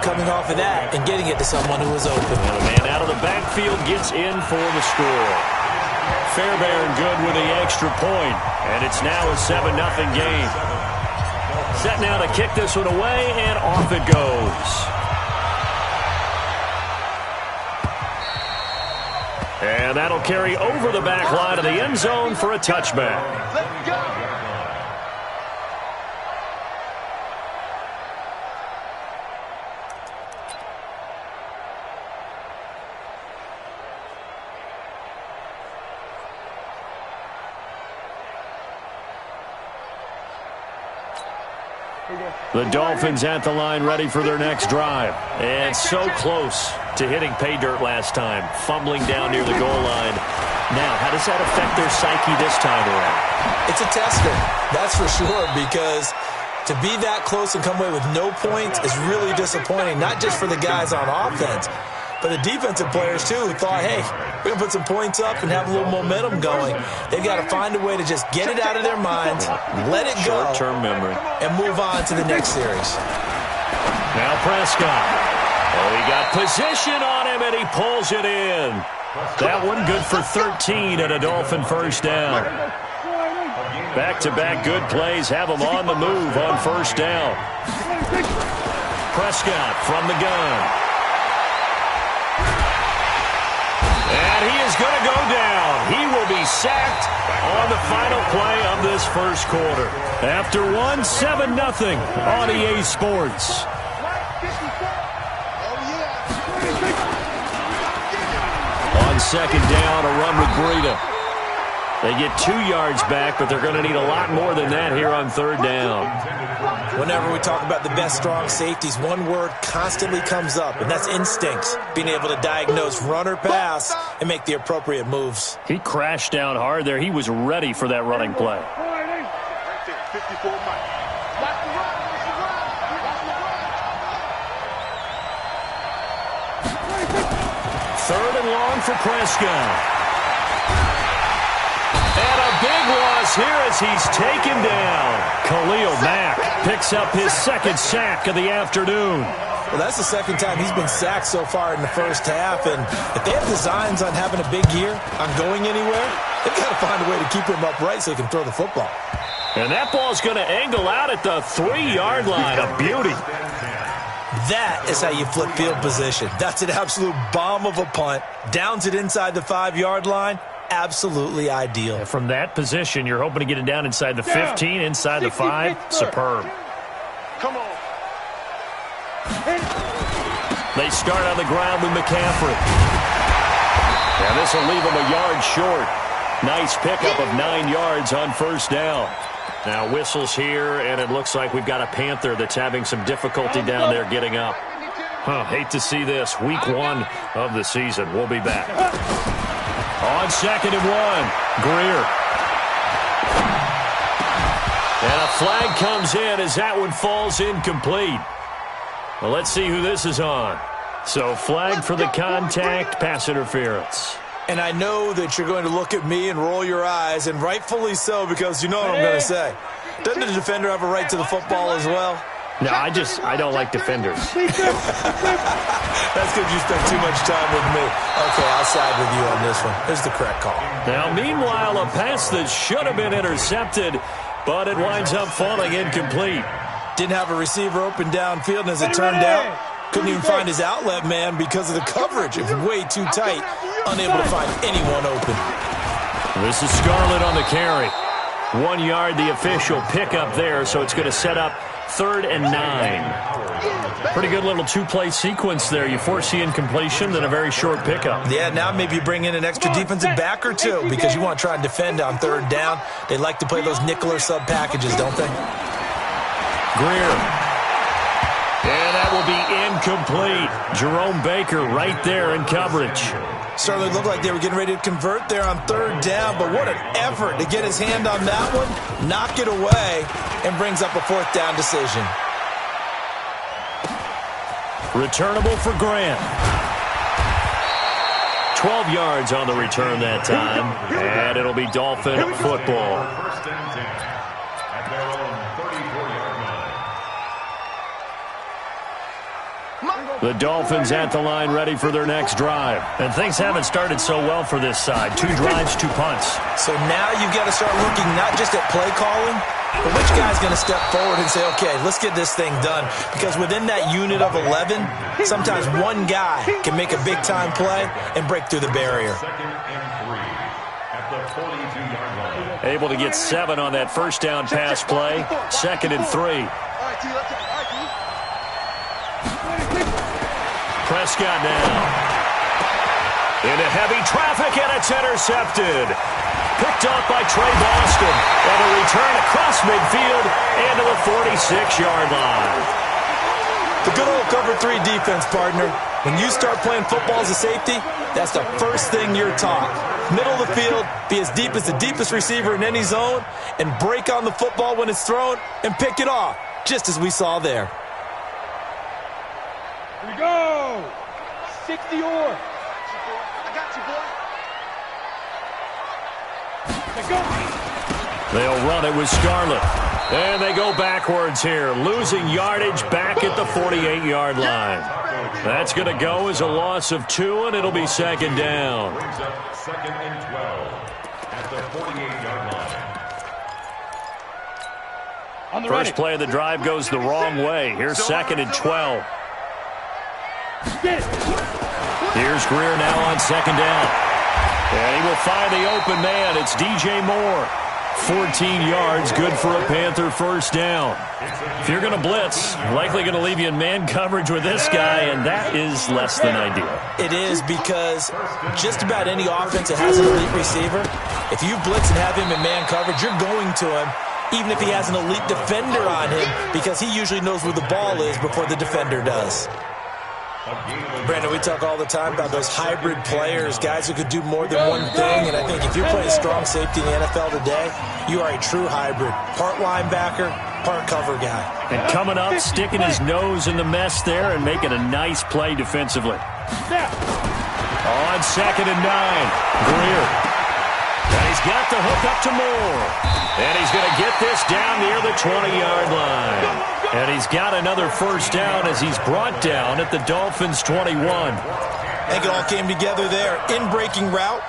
coming off of that and getting it to someone who was open. And the man out of the backfield gets in for the score. Fairbairn good with the extra point, and it's now a 7-0 game. Set now to kick this one away, and off it goes. And that'll carry over the back line of the end zone for a touchback. Let's go. The Dolphins at the line ready for their next drive. And so close to hitting pay dirt last time, fumbling down near the goal line. Now, how does that affect their psyche this time around? It's a tester, that's for sure, because to be that close and come away with no points is really disappointing, not just for the guys on offense, but the defensive players, too, who thought, hey, we're going to put some points up and have a little momentum going. They've got to find a way to just get it out of their minds, let it go, short-term memory, and move on to the next series. Now Prescott. Oh, he got position on him, and he pulls it in. That one good for 13 and a Dolphin first down. Back-to-back good plays have him on the move on first down. Prescott from the gun. And he is going to go down. He will be sacked on the final play of this first quarter. After one, 7-0 on EA Sports. On second down, a run with Breida. They get 2 yards back, but they're going to need a lot more than that here on third down. Whenever we talk about the best strong safeties, one word constantly comes up, and that's instincts. Being able to diagnose run or pass and make the appropriate moves. He crashed down hard there. He was ready for that running play. Third and long for Prescott. And a big loss here as he's taken down. Khalil Mack picks up his second sack of the afternoon. Well, that's the second time he's been sacked so far in the first half. And if they have designs on having a big year, on going anywhere, they've got to find a way to keep him upright so he can throw the football. And that ball's going to angle out at the 3-yard line. A beauty. That is how you flip field position. That's an absolute bomb of a punt. Downs it inside the 5-yard line. Absolutely ideal. And from that position, you're hoping to get it down inside the 15, inside the 5. Superb. Come on. They start on the ground with McCaffrey. And this will leave him a yard short. Nice pickup of 9 yards on first down. Now whistles here, and it looks like we've got a Panther that's having some difficulty down there getting up. Hate to see this. Week 1 of the season. We'll be back. On second and 1, Greer. And a flag comes in as that one falls incomplete. Well, let's see who this is on. So flag for the contact, pass interference. And I know that you're going to look at me and roll your eyes, and rightfully so, because you know what I'm going to say. Doesn't the defender have a right to the football as well? No, I don't like defenders. That's because you spent too much time with me. Okay, I'll side with you on this one. Here's the correct call. Now, meanwhile, a pass that should have been intercepted, but it winds up falling incomplete. Didn't have a receiver open downfield, and as it turned out, couldn't even find his outlet man because of the coverage. It was way too tight, unable to find anyone open. This is Scarlett on the carry. 1 yard, the official pickup there, so it's going to set up 3rd and 9. Pretty good little 2-play sequence there. You force the incompletion, then a very short pickup. Yeah, now maybe you bring in an extra defensive back or two because you want to try and defend on 3rd down. They like to play those nickel or sub packages, don't they? Greer. And that will be incomplete. Jerome Baker right there in coverage. Certainly looked like they were getting ready to convert there on 3rd down, but what an effort to get his hand on that one, knock it away, and brings up a 4th down decision. Returnable for Grant. 12 yards on the return that time, and it'll be Dolphin football. The Dolphins at the line ready for their next drive. And things haven't started so well for this side. 2 drives, 2 punts. So now you've got to start looking not just at play calling, but which guy's going to step forward and say, okay, let's get this thing done. Because within that unit of 11, sometimes one guy can make a big-time play and break through the barrier. Able to get 7 on that first down pass play. 2nd and 3. Prescott now. Into heavy traffic, and it's intercepted. Picked up by Trey Boston. And a return across midfield into the 46-yard line. The good old cover 3 defense, partner. When you start playing football as a safety, that's the first thing you're taught. Middle of the field, be as deep as the deepest receiver in any zone, and break on the football when it's thrown and pick it off, just as we saw there. Here we go. 60 or. I got you, boy. Let's go. They'll run it with Scarlett. And they go backwards here, losing yardage back at the 48-yard line. That's going to go as a loss of 2, and it'll be 2nd down. Brings up 2nd and 12 at the 48-yard line. First play of the drive goes the wrong way. Here's 2nd and 12. Here's Greer now on 2nd down. And he will find the open man. It's DJ Moore. 14 yards, good for a Panther first down. If you're going to blitz, likely going to leave you in man coverage with this guy, and that is less than ideal. It is, because just about any offense that has an elite receiver, if you blitz and have him in man coverage, you're going to him, even if he has an elite defender on him, because he usually knows where the ball is before the defender does. Brandon, we talk all the time about those hybrid players, guys who could do more than one thing, and I think if you're playing strong safety in the NFL today, you are a true hybrid. Part linebacker, part cover guy. And coming up, sticking his nose in the mess there and making a nice play defensively. On 2nd and 9, Greer. And he's got the hook up to Moore. And he's going to get this down near the 20-yard line. And he's got another first down as he's brought down at the Dolphins' 21. I think it all came together there. In-breaking route,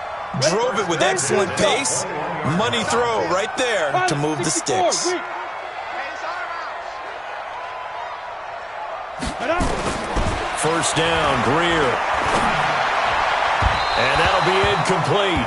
drove it with excellent pace. Money throw right there to move the sticks. First down, Greer. And that'll be incomplete.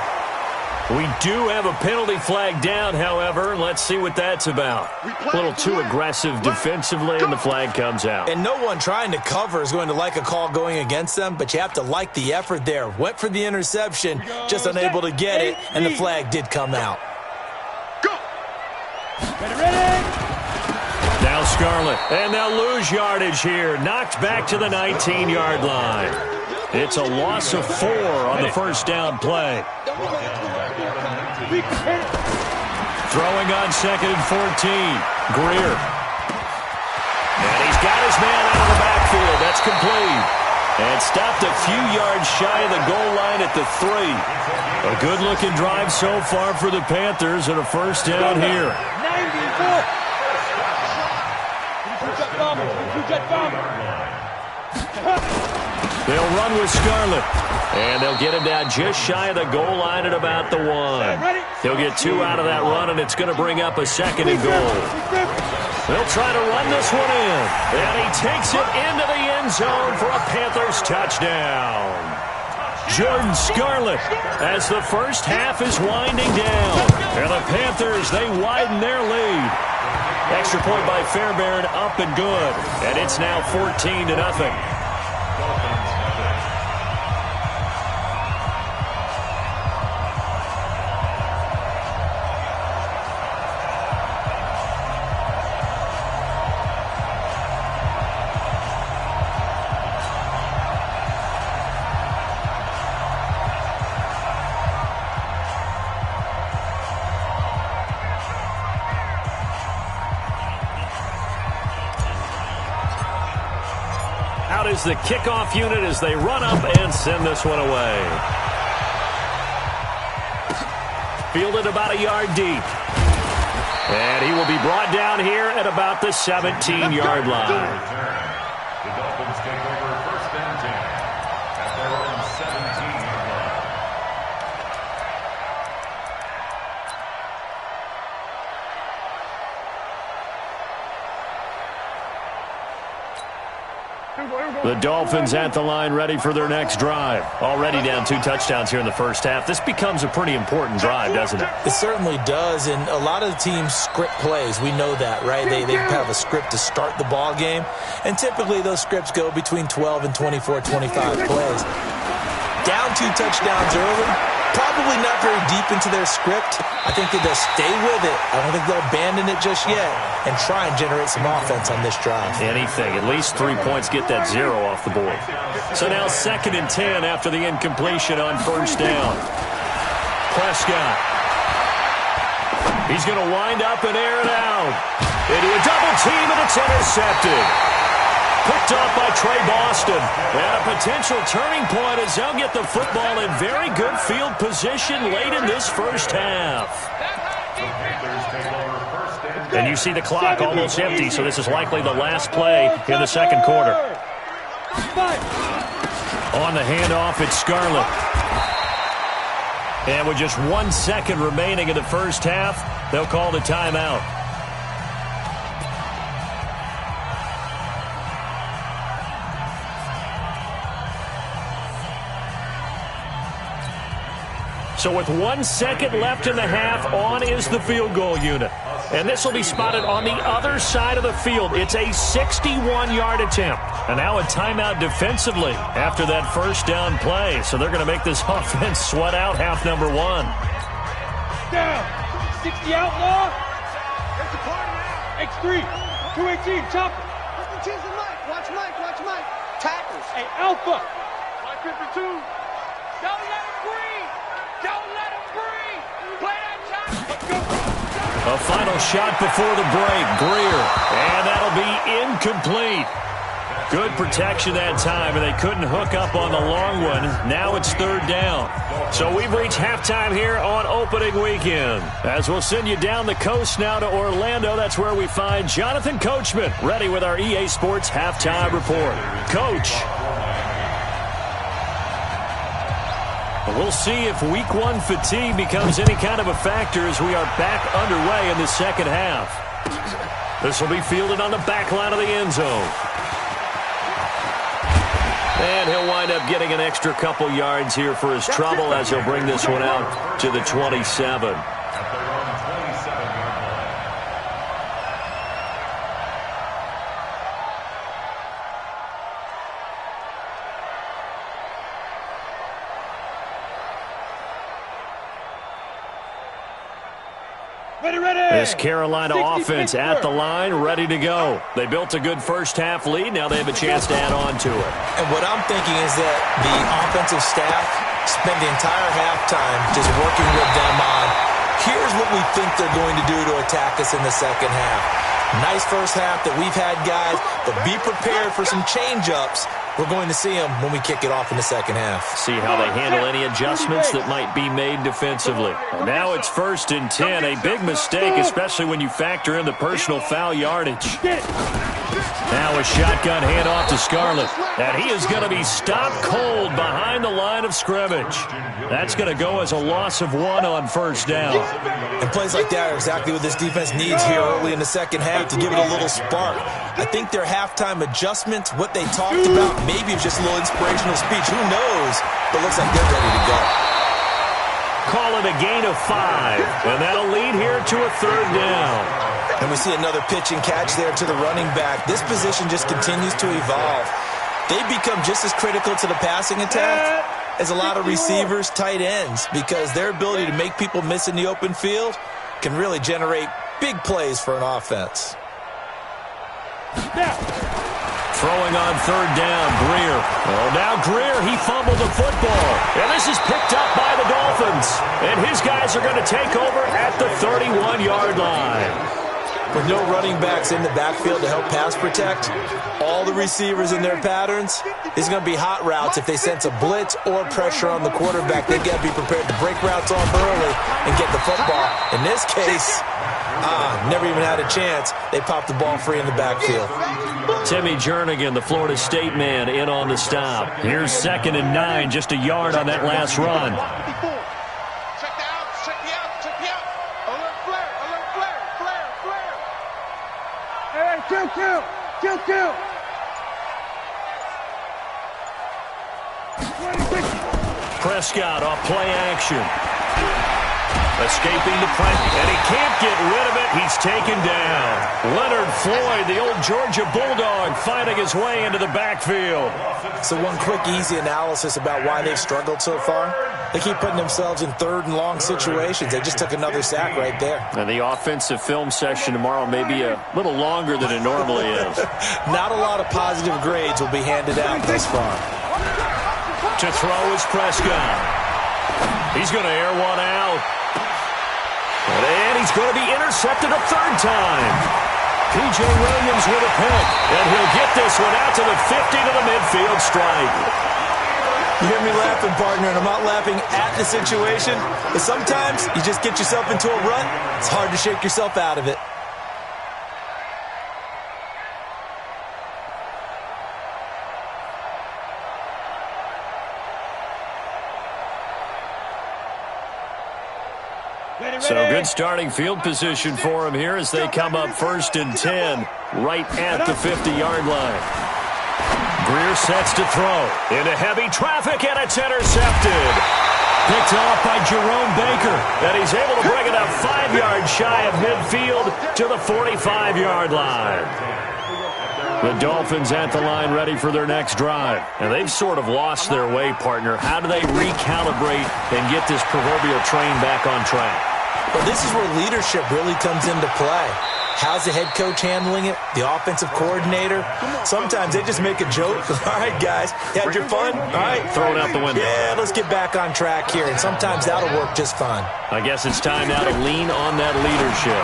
We do have a penalty flag down, however. Let's see what that's about. A little too aggressive defensively, and the flag comes out. And no one trying to cover is going to like a call going against them, but you have to like the effort there. Went for the interception, just unable to get it, and the flag did come out. Now Scarlett, and they'll lose yardage here. Knocked back to the 19-yard line. It's a loss of 4 on the first down play. Throwing on 2nd and 14. Greer. And he's got his man out of the backfield. That's complete. And stopped a few yards shy of the goal line at the 3. A good-looking drive so far for the Panthers, and a first down here. 94. They'll run with Scarlett. And they'll get him down just shy of the goal line at about the 1. He'll get 2 out of that run, and it's going to bring up a 2nd and goal. They'll try to run this one in. And he takes it into the end zone for a Panthers touchdown. Jordan Scarlett as the first half is winding down. And the Panthers, they widen their lead. Extra point by Fairbairn, up and good. And it's now 14-0. Out is the kickoff unit as they run up and send this one away. Fielded about a yard deep. And he will be brought down here at about the 17-yard line. The Dolphins take over The Dolphins at the line ready for their next drive. Already down 2 touchdowns here in the first half. This becomes a pretty important drive, doesn't it? It certainly does, and a lot of the teams script plays. We know that, right? They have a script to start the ball game, and typically those scripts go between 12 and 24, 25 plays. Down 2 touchdowns early, probably not very deep into their script. I think that they'll stay with it. I don't think they'll abandon it just yet and try and generate some offense on this drive. Anything. At least 3 points, get that 0 off the board. So now 2nd and 10 after the incompletion on first down. Prescott. He's going to wind up and air it out. Into a double team, and it's intercepted. Picked off by Trey Boston. And a potential turning point as they'll get the football in very good field position late in this first half. And you see the clock almost empty, so this is likely the last play in the second quarter. On the handoff, it's Scarlett. And with just 1 second remaining in the first half, they'll call the timeout. So with 1 second left in the half, on is the field goal unit. And this will be spotted on the other side of the field. It's a 61-yard attempt. And now a timeout defensively after that first down play. So they're going to make this offense sweat out half number 1. Down. 60 outlaw. There's the party now. X3. 218. Chopper. Choose the Mike. Watch Mike. Watch Mike. Tackles. Hey, Alpha. 552. Don't let him breathe. Don't let him breathe. Play that shot. Let's go. A final shot before the break. Greer. And that'll be incomplete. Good protection that time, and they couldn't hook up on the long one. Now it's 3rd down. So we've reached halftime here on opening weekend. As we'll send you down the coast now to Orlando, that's where we find Jonathan Coachman, ready with our EA Sports halftime report. Coach. We'll see if week 1 fatigue becomes any kind of a factor as we are back underway in the second half. This will be fielded on the back line of the end zone. And he'll wind up getting an extra couple yards here for his trouble as he'll bring this one out to the 27. This Carolina offense at the line, ready to go. They built a good first half lead. Now they have a chance to add on to it. And what I'm thinking is that the offensive staff spent the entire halftime just working with them on, here's what we think they're going to do to attack us in the second half. Nice first half that we've had, guys, but be prepared for some change-ups. We're going to see them when we kick it off in the second half. See how they handle any adjustments that might be made defensively. Now it's 1st and 10. A big mistake, especially when you factor in the personal foul yardage. Now a shotgun handoff to Scarlett. And he is going to be stopped cold behind the line of scrimmage. That's going to go as a loss of 1 on first down. And plays like that are exactly what this defense needs here early in the second half to give it a little spark. I think their halftime adjustments, what they talked about, maybe it's just a little inspirational speech. Who knows? But looks like they're ready to go. Call it a gain of 5. And that'll lead here to a 3rd down. And we see another pitch and catch there to the running back. This position just continues to evolve. They become just as critical to the passing attack as a lot of receivers, tight ends, because their ability to make people miss in the open field can really generate big plays for an offense. Throwing on 3rd down, Greer. Oh, now Greer, he fumbled the football. And this is picked up by the Dolphins. And his guys are going to take over at the 31-yard line. With no running backs in the backfield to help pass protect, all the receivers in their patterns, it's going to be hot routes if they sense a blitz or pressure on the quarterback. They've got to be prepared to break routes off early and get the football. In this case, never even had a chance. They popped the ball free in the backfield. Timmy Jernigan, the Florida State man, in on the stop. Here's 2nd and 9, just a yard on that last run. Kill. Prescott off play action. Escaping the pressure, and he can't get rid of it. He's taken down. Leonard Floyd, the old Georgia Bulldog, fighting his way into the backfield. So one quick, easy analysis about why they've struggled so far. They keep putting themselves in third and long situations. They just took another sack right there. And the offensive film session tomorrow may be a little longer than it normally is. Not a lot of positive grades will be handed out thus far. To throw is Prescott. He's going to air one out. And he's going to be intercepted a third time. P.J. Williams with a pick. And he'll get this one out to the 50 to the midfield stripe. You hear me laughing, partner, and I'm not laughing at the situation. But sometimes you just get yourself into a rut. It's hard to shake yourself out of it. So good starting field position for him here as they come up 1st and 10 right at the 50-yard line. Greer sets to throw into heavy traffic, and it's intercepted. Picked off by Jerome Baker, and he's able to bring it up 5 yards shy of midfield to the 45-yard line. The Dolphins at the line ready for their next drive. And they've sort of lost their way, partner. How do they recalibrate and get this proverbial train back on track? Well, this is where leadership really comes into play. How's the head coach handling it? The offensive coordinator? Sometimes they just make a joke. All right, guys, you had your fun? All right. Throw it out the window. Yeah, let's get back on track here. And sometimes that'll work just fine. I guess it's time now to lean on that leadership.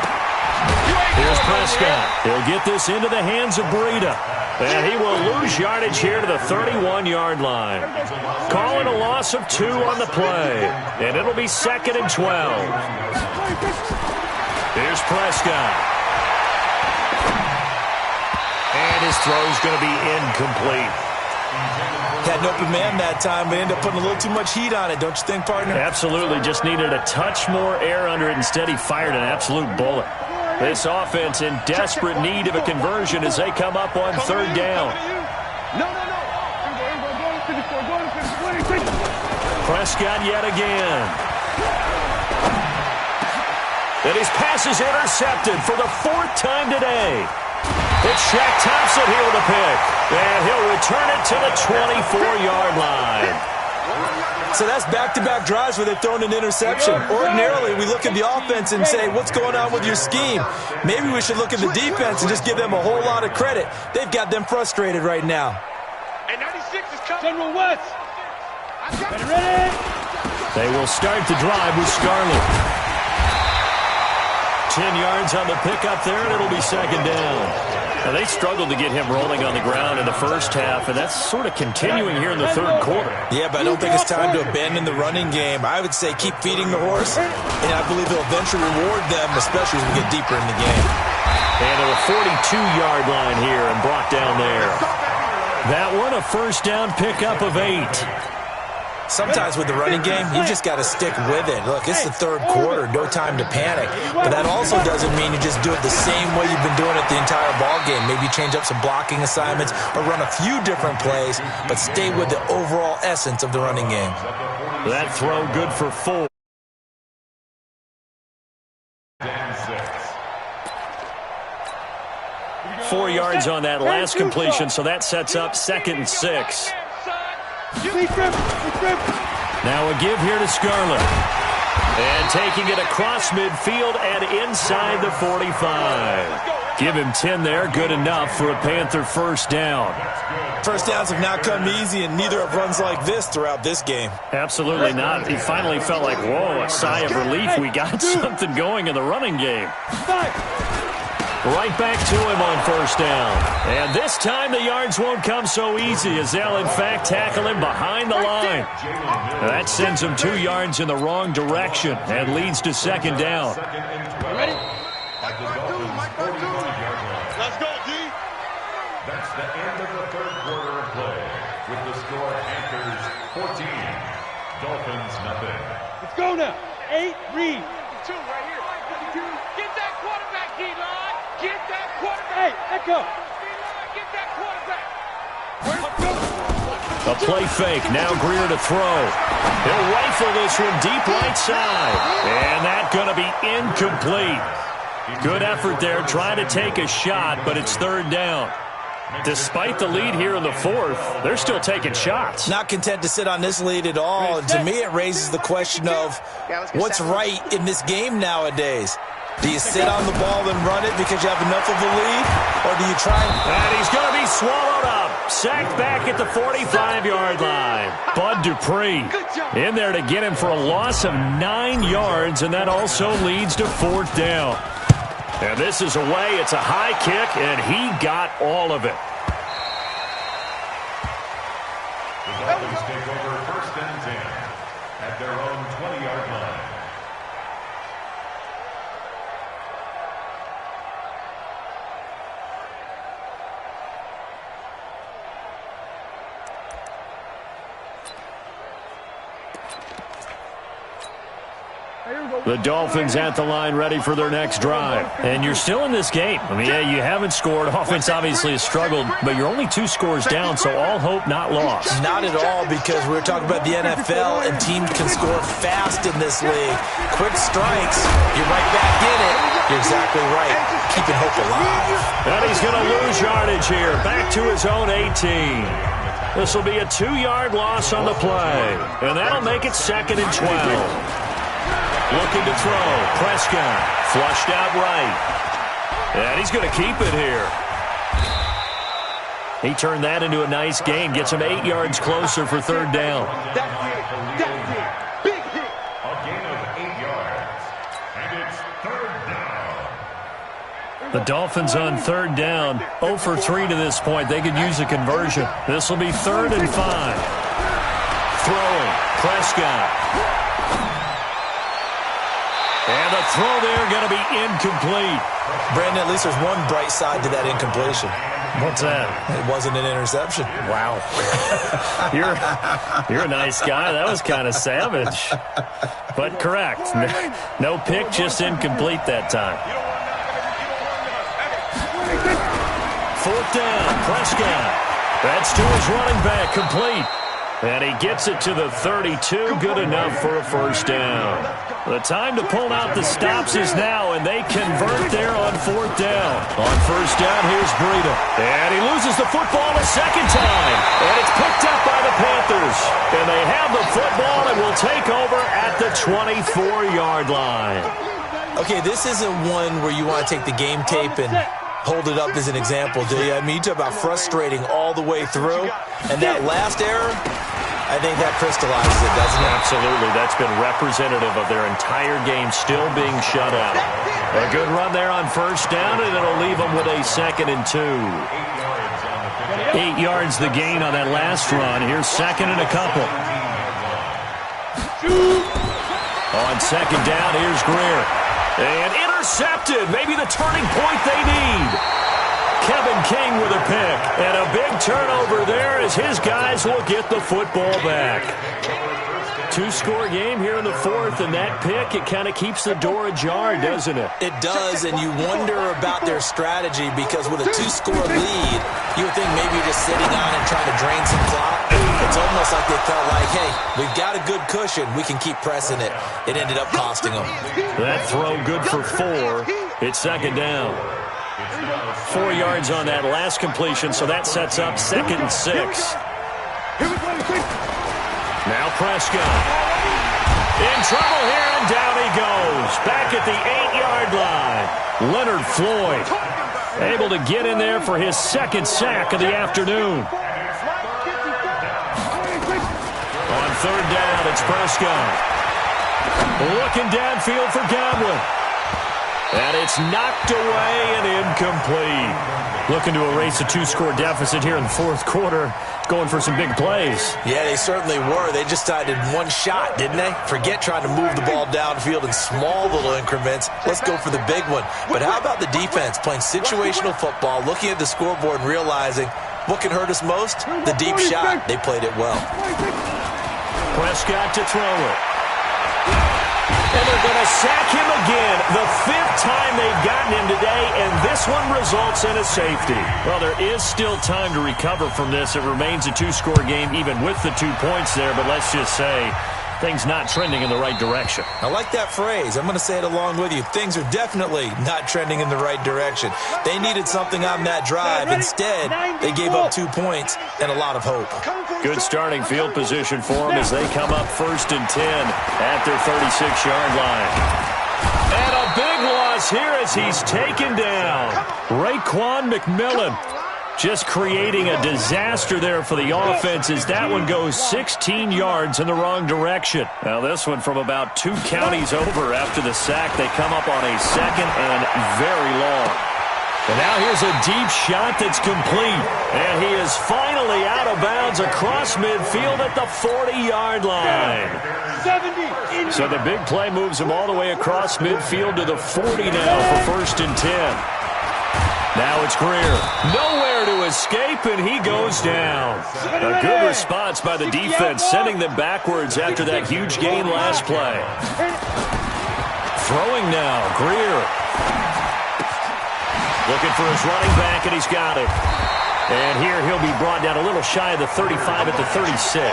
Here's Prescott. He'll get this into the hands of Breida. And he will lose yardage here to the 31-yard line. Calling a loss of 2 on the play. And it'll be 2nd and 12. Here's Prescott. And his throw's going to be incomplete. Had an open man that time, but ended up putting a little too much heat on it, don't you think, partner? Absolutely. Just needed a touch more air under it. Instead, he fired an absolute bullet. This offense in desperate need of a conversion as they come up on 3rd down. Prescott yet again. And his pass is intercepted for the 4th time today. It's Shaq Thompson here with a pick. And he'll return it to the 24-yard line. So that's back-to-back drives where they've thrown an interception. Ordinarily, we look at the offense and say, what's going on with your scheme? Maybe we should look at the defense and just give them a whole lot of credit. They've got them frustrated right now. And 96 is coming. General West. Ready? They will start the drive with Scarlett. 10 yards on the pickup there, and it'll be 2nd down. Now, they struggled to get him rolling on the ground in the first half, and that's sort of continuing here in the 3rd quarter. Yeah, but I don't think it's time to abandon the running game. I would say keep feeding the horse, and I believe they'll eventually reward them, especially as we get deeper in the game. And to the 42-yard line here and brought down there. That one, a 1st down pickup of 8. Sometimes with the running game, you just got to stick with it. Look, it's the 3rd quarter, no time to panic. But that also doesn't mean you just do it the same way you've been doing it the entire ball game. Maybe change up some blocking assignments or run a few different plays, but stay with the overall essence of the running game. That throw good for 4. Four yards on that last completion, so that sets up 2nd and 6. Now a give here to Scarlett. And taking it across midfield and inside the 45. Give him 10 there, good enough for a Panther 1st down. 1st downs have not come easy, and neither have runs like this throughout this game. Absolutely not. He finally felt like, whoa, a sigh of relief. We got something going in the running game. Right back to him on 1st down. And this time the yards won't come so easy as they'll, in fact, tackle him behind the line. That sends him 2 yards in the wrong direction and leads to 2nd down. Ready? Let's go, D. That's the end of the 3rd quarter of play. With the score Panthers 14, Dolphins nothing. Let's go now. 8, read. 2 right here. Get that quarterback, D-line. Get that quarterback. Hey, echo. D-line, get that quarterback. A play fake. Now Greer to throw. He'll rifle this one deep right side. And that's going to be incomplete. Good effort there trying to take a shot, but it's third down. Despite the lead here in the fourth, they're still taking shots. Not content to sit on this lead at all. And to me, it raises the question of what's right in this game nowadays. Do you sit on the ball and run it because you have enough of a lead? Or do you try and he's going to be swallowed up. Sacked back at the 45-yard line. Bud Dupree in there to get him for a loss of 9 yards, and that also leads to fourth down. And this is away. It's a high kick, and he got all of it. The Dolphins take over first and 10 at their own 20-yard line. The Dolphins at the line ready for their next drive. And you're still in this game. I mean, yeah, you haven't scored. Offense obviously has struggled, but you're only 2 scores down, so all hope not lost. Not at all, because we're talking about the NFL, and teams can score fast in this league. Quick strikes, you're right back in it. You're exactly right. Keeping hope alive. And he's going to lose yardage here. Back to his own 18. This will be a 2-yard loss on the play. And that'll make it second and 12. Looking to throw. Prescott flushed out right. And he's going to keep it here. He turned that into a nice gain. Gets him 8 yards closer for third down. Big hit. A gain of 8 yards. And it's third down. The Dolphins on third down. 0 for 3 to this point. They could use a conversion. This will be 3rd and 5. Throwing. Prescott. And the throw there going to be incomplete. Brandon, at least there's one bright side to that incompletion. What's that? It wasn't an interception. Wow. You're a nice guy. That was kind of savage. But correct. No pick, just incomplete that time. Fourth down, Prescott. That's to his running back, complete. And he gets it to the 32, good enough for a first down. The time to pull out the stops is now, and they convert there on fourth down. On first down, here's Breida. And he loses the football a second time. And it's picked up by the Panthers. And they have the football and will take over at the 24-yard line. Okay, this isn't one where you want to take the game tape and hold it up as an example, do you? I mean, you talk about frustrating all the way through. And that last error, I think that crystallizes it, doesn't it? Absolutely. That's been representative of their entire game still being shut out. A good run there on first down, and it'll leave them with a 2nd and 2. 8 yards the gain on that last run. Here's 2nd and a couple. On second down, here's Greer. And intercepted. Maybe the turning point they need. Kevin King with a pick. And a big turnover there as his guys will get the football back. 2-score game here in the fourth, and that pick, it kind of keeps the door ajar, doesn't it? It does, and you wonder about their strategy, because with a 2-score lead, you would think maybe you're just sitting on it trying to drain some clock. It's almost like they felt like, hey, we've got a good cushion. We can keep pressing it. It ended up costing them. That throw good for 4. It's second down. 4 yards on that last completion, so that sets up 2nd and 6. Now Prescott. In trouble here, and down he goes. Back at the 8-yard line. Leonard Floyd able to get in there for his 2nd sack of the afternoon. On third down, it's Prescott. Looking downfield for Godwin. And it's knocked away and incomplete. Looking to erase a 2-score deficit here in the fourth quarter. Going for some big plays. Yeah, they certainly were. They just decided one shot, didn't they? Forget trying to move the ball downfield in small little increments. Let's go for the big one. But how about the defense playing situational football, looking at the scoreboard and realizing what can hurt us most? The deep shot. They played it well. Prescott to throw it. And they're going to sack him again. The 5th time they've gotten him today, and this one results in a safety. Well, there is still time to recover from this. It remains a 2-score game even with the 2 points there, but let's just say things not trending in the right direction. I like that phrase. I'm going to say it along with you. Things are definitely not trending in the right direction. They needed something on that drive. Instead, they gave up 2 points and a lot of hope. Good starting field position for them as they come up 1st and 10 at their 36-yard line. And a big loss here as he's taken down. Raekwon McMillan just creating a disaster there for the offense as that one goes 16 yards in the wrong direction. Now this one from about 2 counties over after the sack. They come up on a 2nd and very long. And now here's a deep shot that's complete. And he is finally out of bounds across midfield at the 40-yard line. 70. So the big play moves him all the way across midfield to the 40 now for 1st and 10. Now it's Greer. Nowhere to escape, and he goes down. A good response by the defense, sending them backwards after that huge gain last play. Throwing now, Greer. Looking for his running back, and he's got it. And here he'll be brought down a little shy of the 35 at the 36.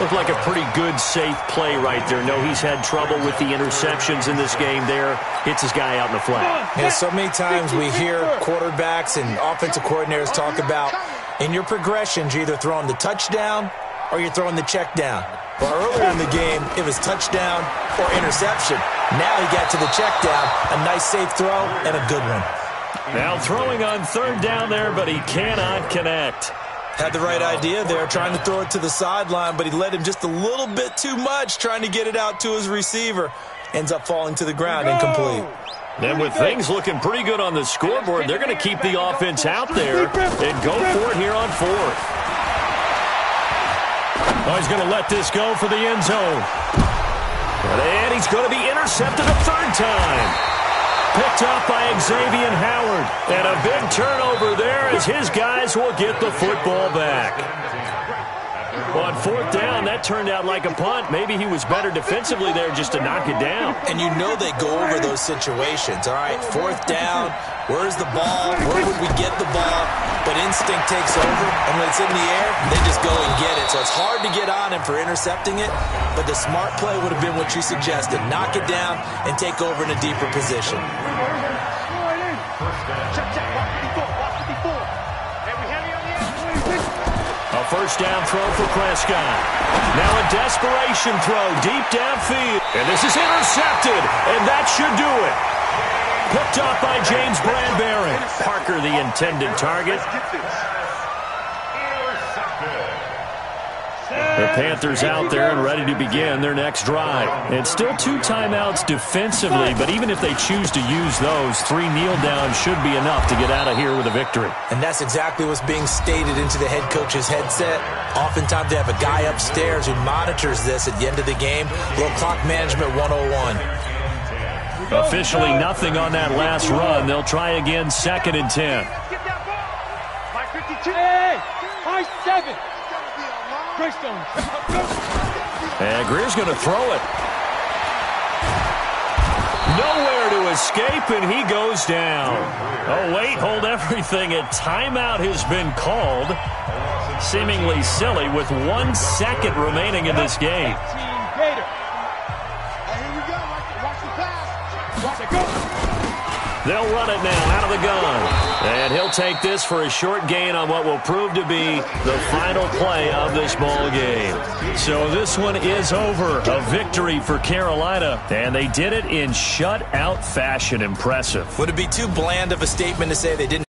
Looked like a pretty good, safe play right there. No, he's had trouble with the interceptions in this game there. Hits his guy out in the flat. Yeah, so many times we hear quarterbacks and offensive coordinators talk about in your progressions, you're either throwing the touchdown or you're throwing the check down. Well, earlier in the game, it was touchdown or interception. Now he got to the check down, a nice safe throw and a good one. Now throwing on 3rd down there, but he cannot connect. Had the right idea there, trying to throw it to the sideline, but he let him just a little bit too much, trying to get it out to his receiver. Ends up falling to the ground, incomplete. Then with things looking pretty good on the scoreboard, they're going to keep the offense out there and go for it here on 4th. Oh, he's going to let this go for the end zone. And he's going to be intercepted a 3rd time. Picked up by Xavier Howard. And a big turnover there as his guys will get the football back. On 4th down, that turned out like a punt. Maybe he was better defensively there just to knock it down. And you know they go over those situations. All right, 4th down, where's the ball? Where would we get the ball? But instinct takes over, and when it's in the air, they just go and get it. So it's hard to get on him for intercepting it, but the smart play would have been what you suggested. Knock it down and take over in a deeper position. A 1st down throw for Prescott. Now a desperation throw deep downfield. And this is intercepted, and that should do it. Picked up by James Bradbury. Parker, the intended target. The Panthers out there and ready to begin their next drive. And still 2 timeouts defensively, but even if they choose to use those, 3 kneel downs should be enough to get out of here with a victory. And that's exactly what's being stated into the head coach's headset. Oftentimes they have a guy upstairs who monitors this at the end of the game. Little clock management 101. Officially nothing on that last run. They'll try again 2nd and 10. Hey, high 7. And Greer's going to throw it. Nowhere to escape, and he goes down. Oh, wait, hold everything. A timeout has been called. Seemingly silly with 1 second remaining in this game. They'll run it now out of the gun. And he'll take this for a short gain on what will prove to be the final play of this ball game. So this one is over. A victory for Carolina. And they did it in shutout fashion. Impressive. Would it be too bland of a statement to say they didn't